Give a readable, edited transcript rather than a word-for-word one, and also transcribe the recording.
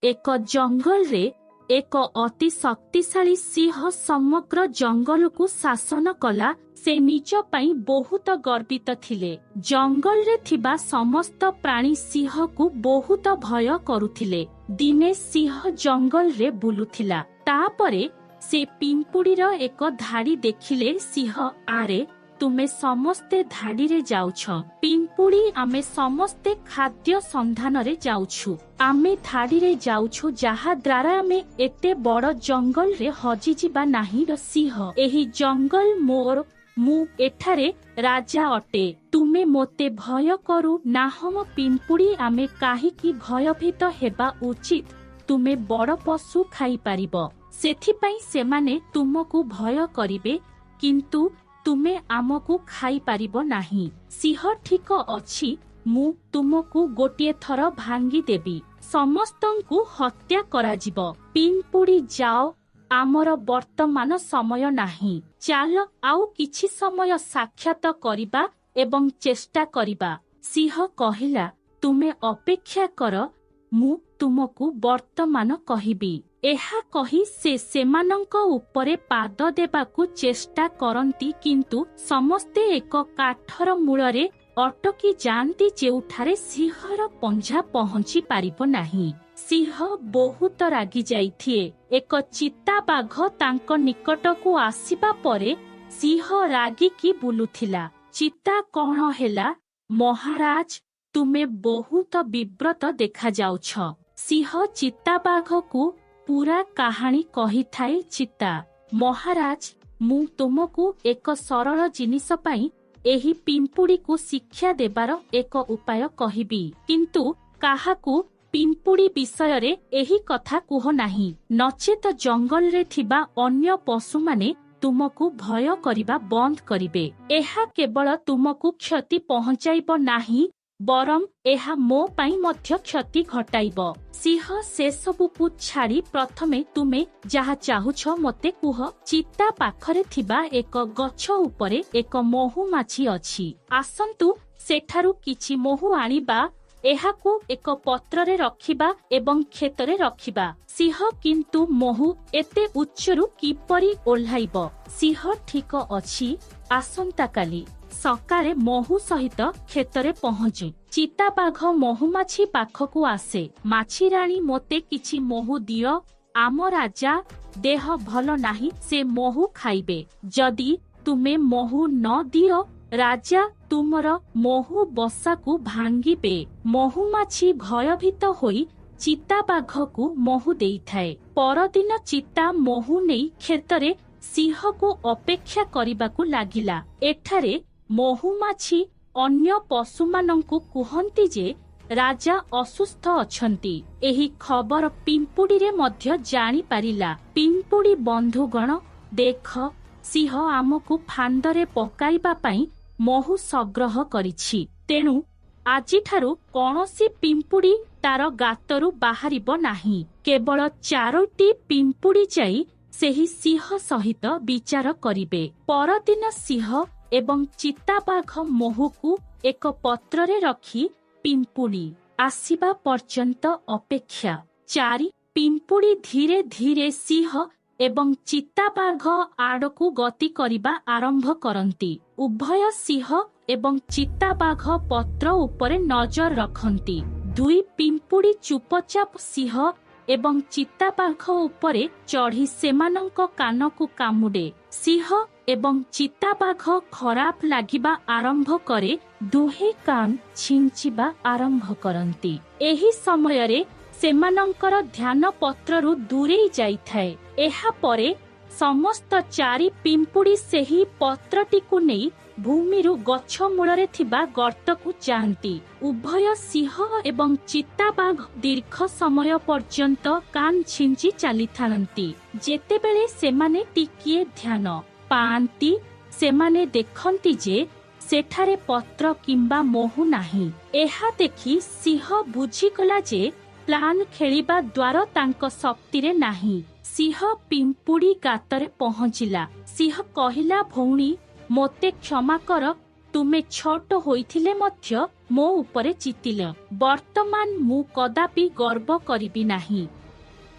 एक जंगल रे एक अति शक्तिशाली सिंह समग्र जंगल को शासन कला। से निज पई बहुत गर्वित थिले। जंगल रे थिबा समस्त प्राणी सिंह को बहुत भय करुथिले। दिने सिंह जंगल रे बुलुथिला। तापरे से पिंपुड़ीर एक धाड़ी देखिले। सिंह आरे तुमे समस्ते धाड़ी रे जाउछ। पिंपुड़ी आमे समस्ते खाद्य संधान रे जाउछु। आमे धाड़ी रे जाउछु जहा द्वारा आमे एते बड़ जंगल रे हजि जिबा नाही। सिंह एही जंगल मोर मु एठारे राजा अटे। तुमे मोते भय करू नाहम। पिंपुड़ी आमे काहीकि भयभीत हेबा उचित। तुमे बड़ पशु खाई पारिबो सेथिपई सेमाने तुमको भय करिबे किंतु तुमे आमको खाई पारिबो नाही। सिंह ठीक अछि मु तुमको गोटिए थर भांगी देबी। समस्तंकु हत्या करा जिवो। पिंपुड़ी जाओ आमर वर्तमान समय नाही। चाल आउ किछि समय साक्षात करिबा एवं चेष्टा करिबा। सिंह कहिला तुमे अपेक्षा कर मु तुमको वर्तमान कहिबी। एहा कही से सेमानंक उपरे पाद देबाकू चेष्टा करंती किंतु समस्ते एक काठर मूलरे अटकी जांती जेउठारे सिंहर पंजा पहुंची पारिबो नाही। सिंह बहुत रागी जाइथिए। एक चिता बाघ तांक निकटकू आसीबा परे सिंह रागी की बुलुथिला। चिता कौन हेला महाराज तुमे बहुत विव्रत देखा जाउछ। सिंह चिता बाघ को पूरा कहानी कही थाए। चिता महाराज मु तुमको एक सरल जिनिस पई एही पिंपुड़ी को शिक्षा देबार एक उपाय कहिबी किंतु काहाकू पिंपुड़ी विषय रे एही कथा कुह नाही नचेत जंगल रे थिबा अन्य पशु माने तुमको भय करिबा बंद करिबे। एहा केवल तुमको क्षति पहुंचाइबो नाही बरम एहा मो पाई मध्य क्षति घटाइबो। सिंह से सबु को छाड़ी प्रथमे तुमे जहा चाहुछ मते कुह। चिता पाखरे थिबा एक गछ उपरे एक महुमाछी अछि। आसंतु सेठारु किछि महु आनिबा एहाकू एक पत्र रे रखिबा एवं खेतरे रखिबा। सिंह किंतु महु एते उच्चरु किपरि ओल्हाइबो। सिंह ठीक अछि आसंता काली सकाळे महु सहित खेतरे पहुंचे। चिता बाघ महुमाछी पाखकू आसे। माछी राणी मोते किछि महु दियो आम राजा देह भल नाही से महु खाइबे। जदि तुमे महु न दियो राजा तुमर महु बसाकू भांगिबे। महुमाछी भयभीत होई चिता बाघकू महु देइथाए। परदिन चिता महु नेई खेतरे सिंह को अपेक्षा करिबाकू लागिला। एठारे महुमाछी अन्य पशुमानंकु कुहंती जे राजा असुस्थ अछंती। एही खबर पिंपुड़ी रे मध्य जानी पारिला। पिंपुड़ी बंधुगण देख सिंह आमको फांदरे पकाइबा पई महु संग्रह करिछि। तेणु आजिठारु कोनोसी पिंपुड़ी तार गातरु बाहरिबो नाही। केवल 4टी पिंपुड़ी जाई सेही सिंह सहित विचार करिबे। परदिन सिंह एवं चिता बाघ महु एक पत्र रे रखी पिंपुड़ी आसीबा पर्यंत अपेक्षा। 4 पिंपुड़ी धीरे धीरे सिंह एवं चिता बाघ आड़कू गति करिबा आरंभ करंती। उभय सिंह एवं चिता बाघ पत्र उपरे नजर रखंती। 2 पिंपुड़ी चुपचाप सिंह एवं चिता बाघ उपरे चढ़ी सेमानंक कानकू कामुडे। सिंह एवं चिता बाघ खराब लागिबा आरंभ करे। दुहे कान छिंचिबा आरंभ करंती। एही समय रे सेमानंकर ध्यान पत्ररु दूरेई जाइथाए। एहा परे समस्त 4 पिंपुड़ी सेही पत्रटिकु नेई भूमिरु गछ मूलरे थिबा गर्तकु जांती। उभय सिंह एवं चिता बाघ दीर्घ समय पर्यंत कान छिंची चली थानती। जेतेबेले सेमाने टिकिए ध्यान पांती सेमाने देखंती जे सेठारे पत्र किंबा महु नाही। एहा देखि सिंह बुझिगला जे प्लान खेलिबा द्वार तांक शक्तिरे नाही। सिंह पिंपुड़ी गातरे पहुंचिला। सिंह कहिला भौणी मोते क्षमा कर ତୁମେ ଛୋଟ ହୋଇଥିଲେ ମଧ୍ୟ ମୋ ଉପରେ ଚିତିଲ। ବର୍ତ୍ତମାନ ମୁଁ କଦାପି ଗର୍ବ କରିବି ନାହିଁ।